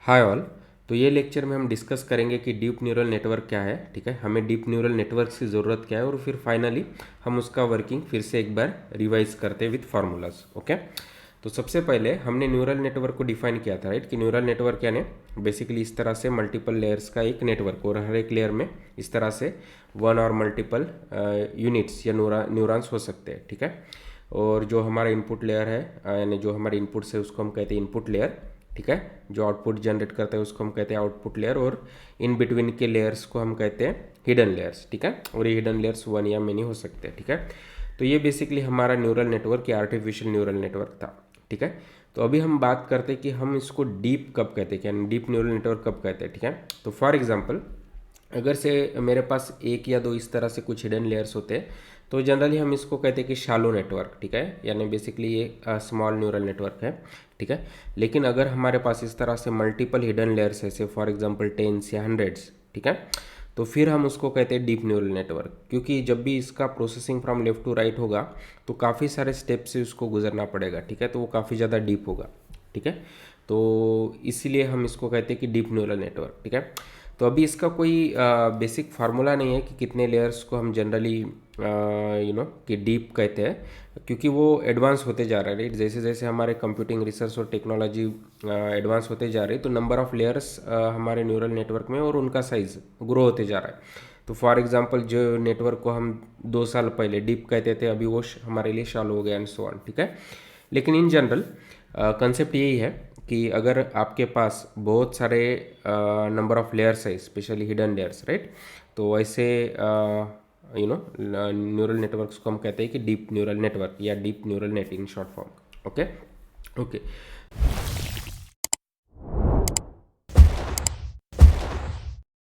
Hi all. तो ये lecture में हम डिस्कस करेंगे कि डीप न्यूरल नेटवर्क क्या है। ठीक है, हमें डीप न्यूरल नेटवर्क की ज़रूरत क्या है, और फिर फाइनली हम उसका वर्किंग फिर से एक बार रिवाइज करते हैं विथ फार्मूलाज। ओके, तो सबसे पहले हमने न्यूरल नेटवर्क को डिफाइन किया था, राइट, कि न्यूरल नेटवर्क यानी बेसिकली इस तरह से मल्टीपल लेयर्स का एक नेटवर्क, और हर एक लेयर में इस तरह से वन और मल्टीपल यूनिट्स या न्यूरॉन्स हो सकते हैं। ठीक है, और जो हमारा इनपुट लेयर है यानी जो हमारे इनपुट्स है उसको हम कहते हैं इनपुट लेयर। ठीक है, जो आउटपुट जनरेट करता है उसको हम कहते हैं आउटपुट लेयर, और इन बिटवीन के लेयर्स को हम कहते हैं हिडन लेयर्स। ठीक है, और ये हिडन लेयर्स वन या मेनी हो सकते हैं। ठीक है, तो ये बेसिकली हमारा न्यूरल नेटवर्क या आर्टिफिशियल न्यूरल नेटवर्क था। ठीक है, तो अभी हम बात करते हैं कि हम इसको डीप कब कहते हैं, यानी डीप न्यूरल नेटवर्क कब कहते हैं। ठीक है, तो फॉर एग्जांपल अगर से मेरे पास एक या दो इस तरह से कुछ हिडन लेयर्स होते हैं तो जनरली हम इसको कहते हैं कि शालो नेटवर्क। ठीक है, यानी बेसिकली ये स्मॉल न्यूरल नेटवर्क है। ठीक है, लेकिन अगर हमारे पास इस तरह से मल्टीपल हिडन लेयर्स है, से फॉर एग्जांपल टेंस या हंड्रेड्स, ठीक है, तो फिर हम उसको कहते हैं डीप न्यूरल नेटवर्क, क्योंकि जब भी इसका processing from left to right होगा तो काफ़ी सारे स्टेप से उसको गुजरना पड़ेगा। ठीक है, तो वो काफ़ी ज़्यादा डीप होगा। ठीक है, तो इसीलिए हम इसको कहते हैं कि डीप न्यूरल नेटवर्क। ठीक है, तो अभी इसका कोई बेसिक फार्मूला नहीं है कि कितने लेयर्स को हम जनरली कि डीप कहते हैं, क्योंकि वो एडवांस होते जा रहा है, राइट। जैसे जैसे हमारे कंप्यूटिंग रिसर्च और टेक्नोलॉजी एडवांस होते जा रही है तो नंबर ऑफ लेयर्स हमारे न्यूरल नेटवर्क में और उनका साइज ग्रो होते जा रहा है। तो फॉर एग्जांपल जो नेटवर्क को हम 2 साल पहले डीप कहते थे अभी वो हमारे लिए शैलो हो गया एंड सो ऑन। ठीक है, लेकिन इन जनरल कंसेप्ट यही है कि अगर आपके पास बहुत सारे नंबर ऑफ लेयर्स है, स्पेशली हिडन लेयर्स, राइट, तो ऐसे न्यूरल नेटवर्क्स को हम कहते हैं कि डीप न्यूरल नेटवर्क या deep neural net in short form. Okay okay,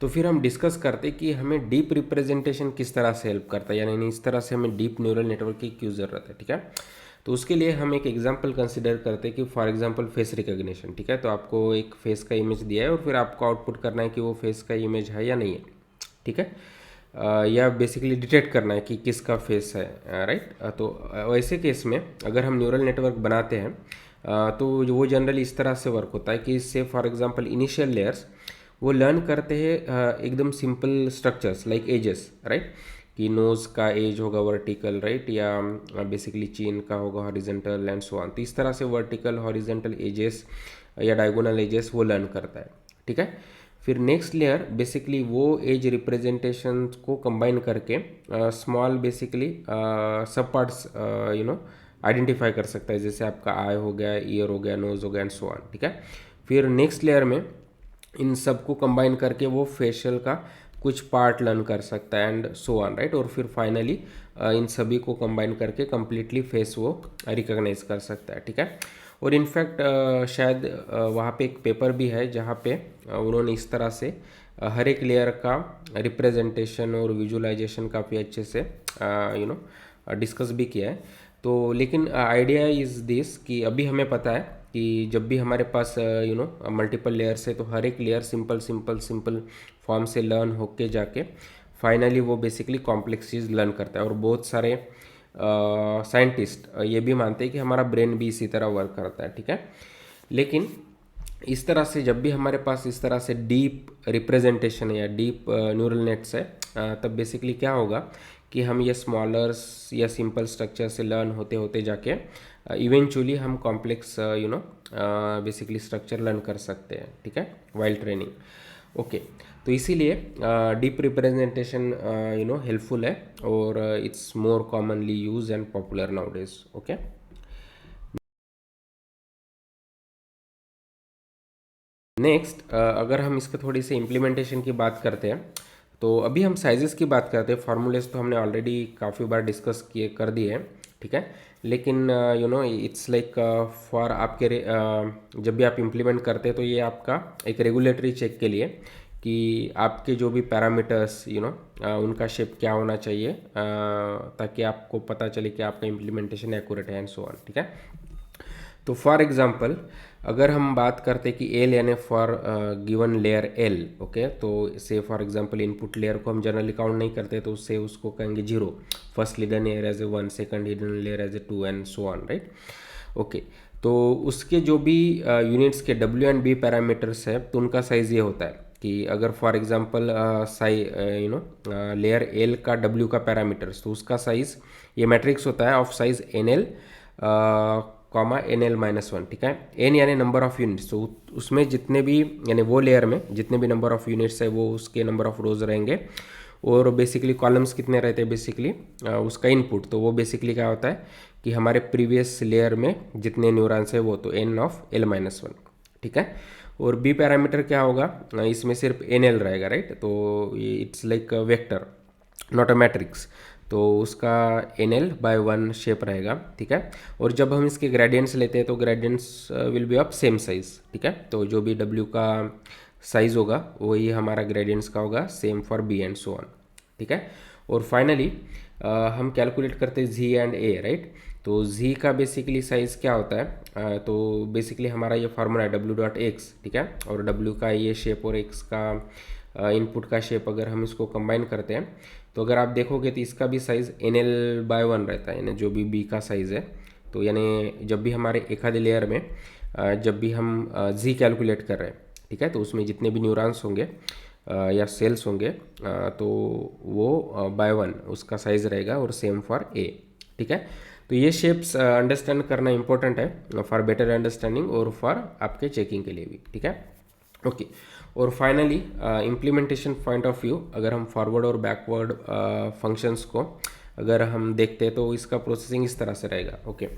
तो फिर हम डिस्कस करते कि हमें डीप रिप्रेजेंटेशन किस तरह से हेल्प करता है, यानी इस तरह से हमें डीप न्यूरल नेटवर्क की क्यों ज़रूरत है। ठीक है, तो उसके लिए हम एक एग्जांपल कंसिडर करते हैं कि फॉर एग्जांपल फेस रिकॉग्निशन। ठीक है, तो आपको एक फेस का इमेज दिया है और फिर आपको आउटपुट करना है कि वो फेस का इमेज है या नहीं है। ठीक है, या बेसिकली डिटेक्ट करना है कि किसका फेस है, राइट। तो वैसे केस में अगर हम न्यूरल नेटवर्क बनाते हैं तो वो जनरली इस तरह से वर्क होता है कि इससे फॉर एग्जांपल इनिशियल लेयर्स वो लर्न करते हैं एकदम simple structures like edges, right, कि नोज़ का एज होगा वर्टिकल, राइट, या बेसिकली चीन का होगा हॉरिजेंटल एंड सो ऑन। तो इस तरह से वर्टिकल हॉरिजेंटल एजेस या डायगोनल एजेस वो लर्न करता है। ठीक है, फिर नेक्स्ट लेयर बेसिकली वो एज रिप्रेजेंटेशन को कंबाइन करके स्मॉल बेसिकली सब पार्ट्स आइडेंटिफाई कर सकता है, जैसे आपका आई हो गया, ईयर हो गया, नोज हो गया एंड सो ऑन। ठीक है, फिर नेक्स्ट लेयर में इन सबको कंबाइन करके वो फेशियल का कुछ पार्ट लर्न कर सकता है एंड सो ऑन, राइट, और फिर फाइनली इन सभी को कंबाइन करके कंप्लीटली फेस वो रिकॉग्नाइज कर सकता है। ठीक है, और इनफैक्ट शायद वहाँ पे एक पेपर भी है जहाँ पे उन्होंने इस तरह से हर एक लेयर का रिप्रेजेंटेशन और विजुअलाइजेशन काफ़ी अच्छे से डिस्कस भी किया है। तो लेकिन आइडिया इज़ दिस कि अभी हमें पता है कि जब भी हमारे पास मल्टीपल लेयर्स है तो हर एक layer simple simple simple form से लर्न होके जाके फाइनली वो बेसिकली कॉम्प्लेक्स चीज़ लर्न करता है। और बहुत सारे साइंटिस्ट ये भी मानते हैं कि हमारा ब्रेन भी इसी तरह वर्क करता है। ठीक है, लेकिन इस तरह से जब भी हमारे पास इस तरह से डीप रिप्रेजेंटेशन या डीप न्यूरल नेट्स है तब बेसिकली क्या होगा कि हम ये स्मॉलर्स या सिंपल स्ट्रक्चर से लर्न होते होते जाके इवेंचुअली हम कॉम्प्लेक्स बेसिकली स्ट्रक्चर लर्न कर सकते हैं। ठीक है, वाइल ट्रेनिंग। ओके, तो इसीलिए डीप रिप्रेजेंटेशन हेल्पफुल है और it's more commonly use and popular nowadays. Okay, next अगर हम इसका थोड़ी सी इम्प्लीमेंटेशन की बात करते हैं तो अभी हम साइजेस की बात करते हैं। फार्मूलेस तो हमने ऑलरेडी काफ़ी बार डिस्कस किए कर दिए हैं। ठीक है, लेकिन इट्स लाइक फॉर आपके जब भी आप इम्प्लीमेंट करते हैं तो ये आपका एक रेगुलेटरी चेक के लिए कि आपके जो भी पैरामीटर्स उनका शेप क्या होना चाहिए ताकि आपको पता चले कि आपका इम्प्लीमेंटेशन एक्यूरेट है एंड सो ऑन। ठीक है, तो फॉर एग्जांपल अगर हम बात करते कि एल यानी for given layer L, okay, तो से फॉर एग्जांपल इनपुट लेयर को हम जनरली काउंट नहीं करते तो उससे उसको कहेंगे 0, first hidden layer as A 1, second hidden layer as A 2 and so on, right. Okay, तो उसके जो भी यूनिट्स के डब्ल्यू एंड बी पैरामीटर्स है तो उनका साइज़ ये होता है कि अगर फॉर एग्जांपल लेयर एल का डब्ल्यू का पैरामीटर्स तो उसका साइज़ ये मैट्रिक्स होता है of size N L comma N L minus one, ठीक है। एन यानी नंबर ऑफ यूनिट्स, तो उसमें जितने भी यानी वो लेयर में जितने भी नंबर ऑफ यूनिट्स है वो उसके नंबर ऑफ रोज रहेंगे। और बेसिकली कॉलम्स कितने रहते हैं बेसिकली उसका इनपुट, तो वो बेसिकली क्या होता है कि हमारे प्रीवियस लेयर में जितने न्यूरॉन्स है वो तो N of L minus one, ठीक है। और बी पैरामीटर क्या होगा, इसमें सिर्फ एन एल रहेगा, राइट। तो ये it's like vector not a matrix, तो उसका N L by one shape रहेगा, ठीक है। और जब हम इसके ग्रेडियंट्स लेते हैं तो gradients will be of same size, ठीक है। तो जो भी डब्ल्यू का साइज होगा वही हमारा ग्रेडियंट्स का होगा, same for B and so on, ठीक है। और फाइनली हम कैलकुलेट करते हैं जी एंड ए, राइट। तो जी का बेसिकली साइज क्या होता है, तो बेसिकली हमारा ये फार्मूला है डब्ल्यू डॉट एक्स, ठीक है। और डब्ल्यू का ये शेप और एक्स का इनपुट का शेप अगर हम इसको कंबाइन करते हैं तो अगर आप देखोगे तो इसका भी size N L by one रहता है, यानी जो भी बी का साइज़ है। तो यानी जब भी हमारे एक आधे लेयर में जब भी हम जी कैलकुलेट कर रहे हैं, ठीक है, तो उसमें जितने भी न्यूरॉन्स होंगे या सेल्स होंगे तो वो बाय वन उसका साइज़ रहेगा और सेम फॉर ए, ठीक है। तो ये शेप्स अंडरस्टैंड करना इंपॉर्टेंट है फॉर बेटर अंडरस्टैंडिंग और फॉर आपके चेकिंग के लिए भी, ठीक है। ओके और finally implementation point of view अगर हम फॉरवर्ड और बैकवर्ड फंक्शंस को अगर हम देखते हैं तो इसका प्रोसेसिंग इस तरह से रहेगा। ओके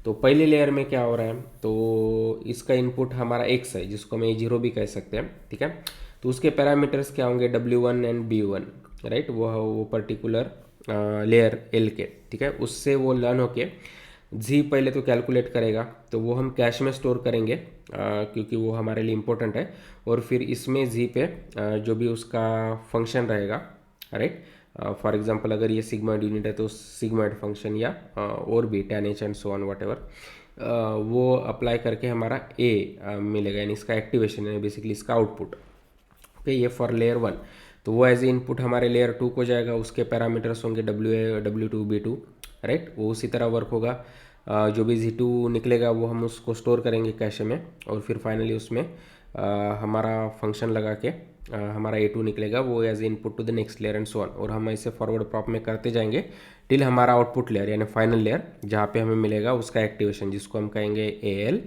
तो पहले लेयर में क्या हो रहा है, तो इसका इनपुट हमारा एक्स है जिसको हम जीरो भी कह सकते हैं, ठीक है। तो उसके पैरामीटर्स क्या होंगे W one and B one, right. वो पर्टिकुलर लेयर एल के, ठीक है। उससे वो लर्न होके जी पहले तो कैलकुलेट करेगा, तो वो हम कैश में स्टोर करेंगे क्योंकि वो हमारे लिए इम्पोर्टेंट है। और फिर इसमें जी पे जो भी उसका फंक्शन रहेगा, राइट। फॉर एग्जांपल अगर ये सिग्मॉइड यूनिट है तो सिग्मॉइड फंक्शन या और भी tan h and so on what ever वो अप्लाई करके हमारा ए मिलेगा, यानी इसका एक्टिवेशन है बेसिकली इसका आउटपुट। ओके ये फॉर लेयर वन, तो वो एज ए इनपुट हमारे लेयर टू को जाएगा, उसके पैरामीटर्स होंगे W A W two B two, right. वो उसी तरह वर्क होगा, जो भी जी2 निकलेगा वो हम उसको स्टोर करेंगे कैशे में और फिर फाइनली उसमें हमारा फंक्शन लगा के हमारा ए2 निकलेगा, वो as input to the next layer and so on. और हम ऐसे फॉरवर्ड प्रॉप में करते जाएंगे टिल हमारा आउटपुट लेयर यानी फाइनल लेयर जहाँ पे हमें मिलेगा उसका एक्टिवेशन जिसको हम कहेंगे ए एल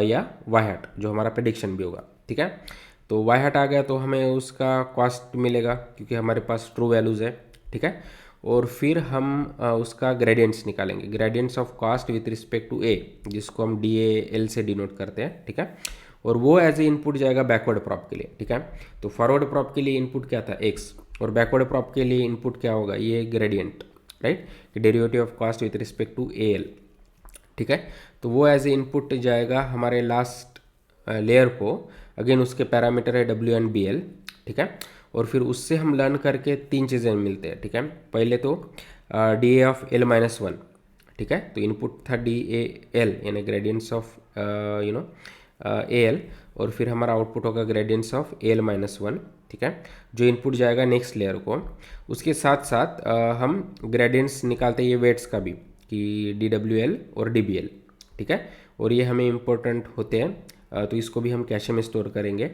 या वाई हट, जो हमारा प्रेडिक्शन भी होगा, ठीक है। तो वाई हट आ गया तो हमें उसका कॉस्ट मिलेगा क्योंकि हमारे पास ट्रू वैल्यूज़ है, ठीक है। और फिर हम उसका ग्रेडियंट्स निकालेंगे, gradients of cost with respect to A जिसको हम डी ए एल से डिनोट करते हैं, ठीक है। और वो एज ए इनपुट जाएगा बैकवर्ड प्रॉप के लिए, ठीक है। तो फॉरवर्ड प्रॉप के लिए इनपुट क्या था एक्स और बैकवर्ड प्रॉप के लिए इनपुट क्या होगा ये gradient, right, derivative of cost with respect to A L, ठीक है। तो वो एज ए इनपुट जाएगा हमारे लास्ट लेयर को, अगेन उसके पैरामीटर है डब्ल्यू एंड बी एल, ठीक है। और फिर उससे हम लर्न करके तीन चीज़ें मिलते हैं, ठीक है। पहले तो D A of L minus one, ठीक है। तो इनपुट था डी ए एल यानी ग्रेडियंट्स ऑफ ए एल, और फिर हमारा आउटपुट होगा gradients of A L minus one, ठीक है, जो इनपुट जाएगा नेक्स्ट लेयर को। उसके साथ साथ हम ग्रेडियंट्स निकालते हैं ये वेट्स का भी कि डी डब्ल्यू एल और डी बी एल, ठीक है। और ये हमें इम्पोर्टेंट होते हैं, तो इसको भी हम कैशे में स्टोर करेंगे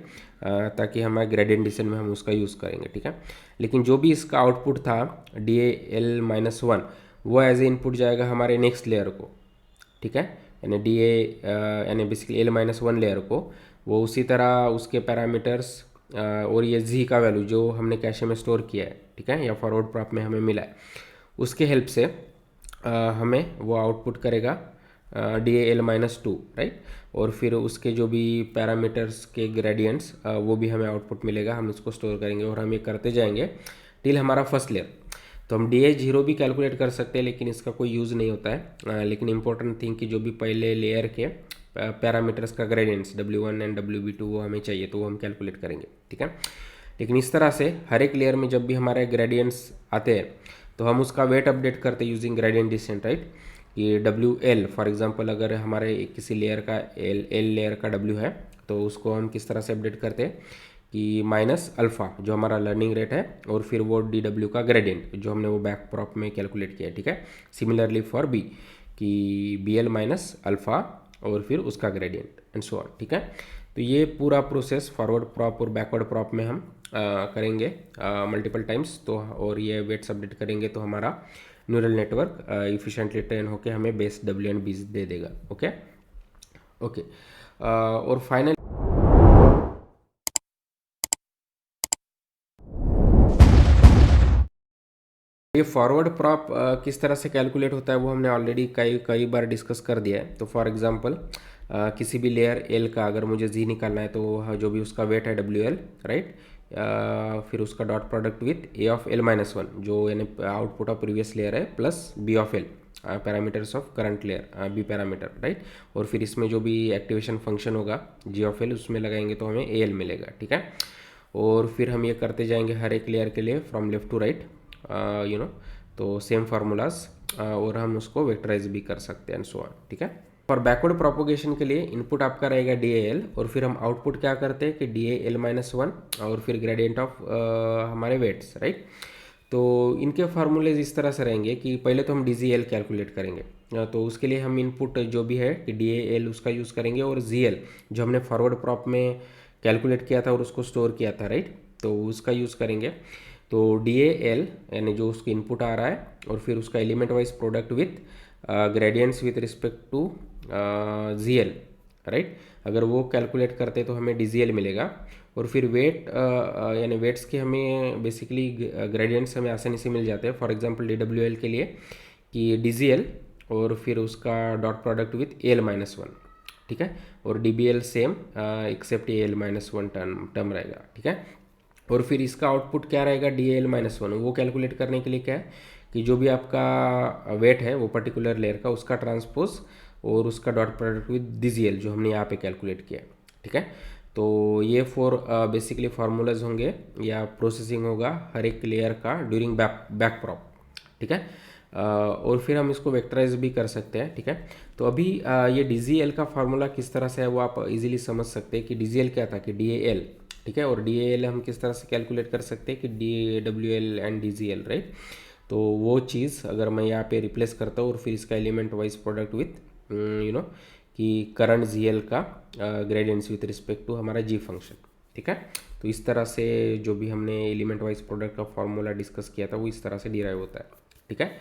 ताकि हमारे ग्रेडियंट डिसीजन में हम उसका यूज़ करेंगे, ठीक है। लेकिन जो भी इसका आउटपुट था D A L minus one वो एज ए इनपुट जाएगा हमारे नेक्स्ट लेयर को, ठीक है, यानी डी ए यानी basically L minus one layer को। वो उसी तरह उसके पैरामीटर्स और ये जी का वैल्यू जो हमने कैशे में स्टोर किया है, ठीक है, या फॉरवर्ड प्रॉप में हमें मिला है, उसके हेल्प से हमें वो आउटपुट करेगा D A L minus two, right. और फिर उसके जो भी पैरामीटर्स के ग्रेडियंट्स वो भी हमें आउटपुट मिलेगा, हम उसको स्टोर करेंगे और हम ये करते जाएंगे टिल हमारा फर्स्ट लेयर। तो हम डी ए जीरो भी कैलकुलेट कर सकते हैं लेकिन इसका कोई यूज़ नहीं होता है, लेकिन इंपॉर्टेंट थिंग कि जो भी पहले लेयर के पैरामीटर्स का gradients W one and W B two वो हमें चाहिए तो वो हम कैलकुलेट करेंगे, ठीक है। लेकिन इस तरह से हर एक लेयर में जब भी हमारे ग्रेडियंट्स आते हैं तो हम उसका वेट अपडेट करते हैं यूजिंग ग्रेडियंट डिसेंट, राइट। ये डब्ल्यू एल फॉर एग्जांपल अगर हमारे किसी लेयर का एल लेयर का डब्ल्यू है तो उसको हम किस तरह से अपडेट करते हैं कि माइनस अल्फ़ा जो हमारा लर्निंग रेट है और फिर वो डी डब्ल्यू का ग्रेडियंट जो हमने वो बैक प्रॉप में कैलकुलेट किया है, ठीक है। सिमिलरली फॉर बी कि बी एल माइनस अल्फ़ा और फिर उसका ग्रेडियंट एंड सो ऑन, ठीक है। तो ये पूरा प्रोसेस फॉरवर्ड प्रॉप और बैकवर्ड प्रॉप में हम करेंगे मल्टीपल टाइम्स। तो और ये वेट्स अपडेट करेंगे तो हमारा न्यूरल नेटवर्क इफिशिएंटली ट्रेन होकर हमें बेस डब्ल्यू एंड बीज दे देगा। ओके ओके और फाइनल ये फॉरवर्ड प्रॉप किस तरह से कैलकुलेट होता है वो हमने ऑलरेडी कई कई बार डिस्कस कर दिया है। तो फॉर एग्जांपल किसी भी लेयर एल का अगर मुझे जी निकालना है तो जो भी उसका वेट है डब्ल्यू एल, राइट, फिर उसका dot product with A of L minus one जो यानी आउटपुट ऑफ प्रीवियस लेयर है plus B of L parameters of current layer B parameter, right. और फिर इसमें जो भी एक्टिवेशन फंक्शन होगा जी ऑफ एल उसमें लगाएंगे तो हमें ए एल मिलेगा, ठीक है। और फिर हम ये करते जाएंगे हर एक लेयर के लिए from left to right, you know, तो सेम फार्मूलाज और हम उसको वेक्टराइज भी कर सकते हैं एंड सो ऑन, ठीक है। फॉर बैकवर्ड प्रोपोगेशन के लिए इनपुट आपका रहेगा डी एल और फिर हम आउटपुट क्या करते हैं कि डी एल माइनस वन और फिर ग्रेडियंट ऑफ हमारे वेट्स, राइट। तो इनके फार्मूलेज इस तरह से रहेंगे कि पहले तो हम डी जी एल कैलकुलेट करेंगे, तो उसके लिए हम इनपुट जो भी है कि डी एल उसका यूज़ करेंगे और जी एल जो हमने फॉरवर्ड प्रॉप में कैलकुलेट किया था और उसको स्टोर किया था, राइट, तो उसका यूज़ करेंगे। तो डी एल यानी जो उसका इनपुट आ रहा है और फिर उसका element wise product with gradients with respect to G L, right. अगर वो कैलकुलेट करते तो हमें डी जी एल मिलेगा। और फिर वेट यानी वेट्स के हमें बेसिकली ग्रेडियंट्स हमें आसानी से मिल जाते हैं। For example D W L के लिए कि डी जी एल और फिर उसका dot product with A L minus one, ठीक है। और D B L same except A L minus one term रहेगा, ठीक है। और फिर इसका आउटपुट क्या रहेगा डी एल माइनस वन, वो कैलकुलेट करने के लिए क्या है कि जो भी आपका वेट है वो पर्टिकुलर लेयर का उसका ट्रांसपोज और उसका dot product with D G L जो हमने यहाँ पे कैलकुलेट किया, ठीक है। तो ये फोर बेसिकली फार्मूलाज होंगे या प्रोसेसिंग होगा हर एक लेयर का ड्यूरिंग बैक प्रॉप, ठीक है। और फिर हम इसको वेक्टराइज भी कर सकते हैं, ठीक है। तो अभी ये डी जी एल का फार्मूला किस तरह से है वो आप इजीली समझ सकते हैं कि डी जी एल क्या था कि डी ए एल, ठीक है। और डी एल हम किस तरह से कैलकुलेट कर सकते हैं कि D W L and D G L, right. तो वो चीज़ अगर मैं यहाँ पे रिप्लेस करता हूँ और फिर इसका element wise product with you know कि करंट जी एल का ग्रेडियंट्स विथ रिस्पेक्ट टू हमारा जी फंक्शन, ठीक है। तो इस तरह से जो भी हमने एलिमेंट वाइज प्रोडक्ट का फॉर्मूला डिस्कस किया था वो इस तरह से डिराइव होता है, ठीक है।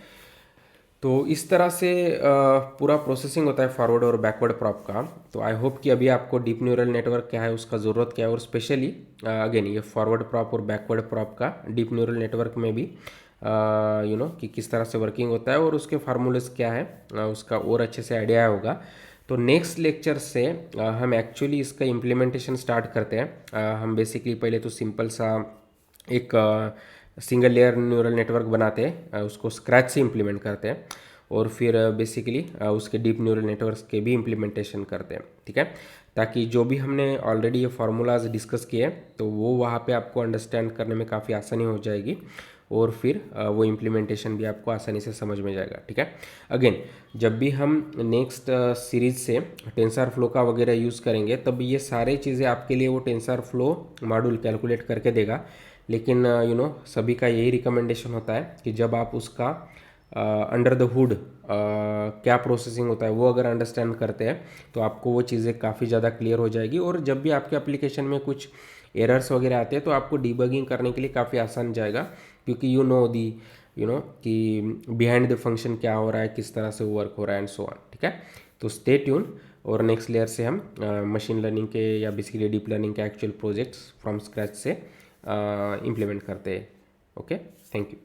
तो इस तरह से पूरा प्रोसेसिंग होता है फॉरवर्ड और बैकवर्ड प्रॉप का। तो आई होप कि अभी आपको डीप न्यूरल नेटवर्क क्या है उसका ज़रूरत क्या है और स्पेशली अगेन ये फॉरवर्ड प्रॉप और बैकवर्ड प्रॉप का डीप न्यूरल नेटवर्क में भी यू नो कि किस तरह से वर्किंग होता है और उसके फार्मूलेस क्या है उसका और अच्छे से आइडिया होगा। तो नेक्स्ट लेक्चर से हम एक्चुअली इसका इम्प्लीमेंटेशन स्टार्ट करते हैं। हम बेसिकली पहले तो सिंपल सा एक सिंगल लेयर न्यूरल नेटवर्क बनाते हैं, उसको स्क्रैच से इम्प्लीमेंट करते हैं और फिर बेसिकली उसके डीप न्यूरल नेटवर्क्स के भी इम्प्लीमेंटेशन करते हैं, ठीक है। ताकि जो भी हमने ऑलरेडी ये फार्मूलाज डिस्कस किए तो वो वहाँ पे आपको अंडरस्टैंड करने में काफ़ी आसानी हो जाएगी और फिर वो इम्प्लीमेंटेशन भी आपको आसानी से समझ में जाएगा, ठीक है। अगेन जब भी हम नेक्स्ट सीरीज से टेंसर फ्लो का वगैरह यूज़ करेंगे तब ये सारी चीज़ें आपके लिए वो टेंसर फ्लो मॉड्यूल कैलकुलेट करके देगा। लेकिन यू नो सभी का यही रिकमेंडेशन होता है कि जब आप उसका अंडर द हुड क्या प्रोसेसिंग होता है वो अगर अंडरस्टैंड करते हैं तो आपको वो चीज़ें काफ़ी ज़्यादा क्लियर हो जाएगी। और जब भी आपके एप्लीकेशन में कुछ एरर्स वगैरह आते हैं तो आपको डीबगिंग करने के लिए काफ़ी आसान जाएगा क्योंकि यू नो कि बिहाइंड द फंक्शन क्या हो रहा है, किस तरह से वो वर्क हो रहा है एंड सो ऑन, ठीक है। तो स्टे ट्यून और नेक्स्ट लेयर से हम मशीन लर्निंग के या बेसिकली डीप लर्निंग के एक्चुअल प्रोजेक्ट्स फ्रॉम स्क्रैच से इम्प्लीमेंट करते हैं। Okay, thank you.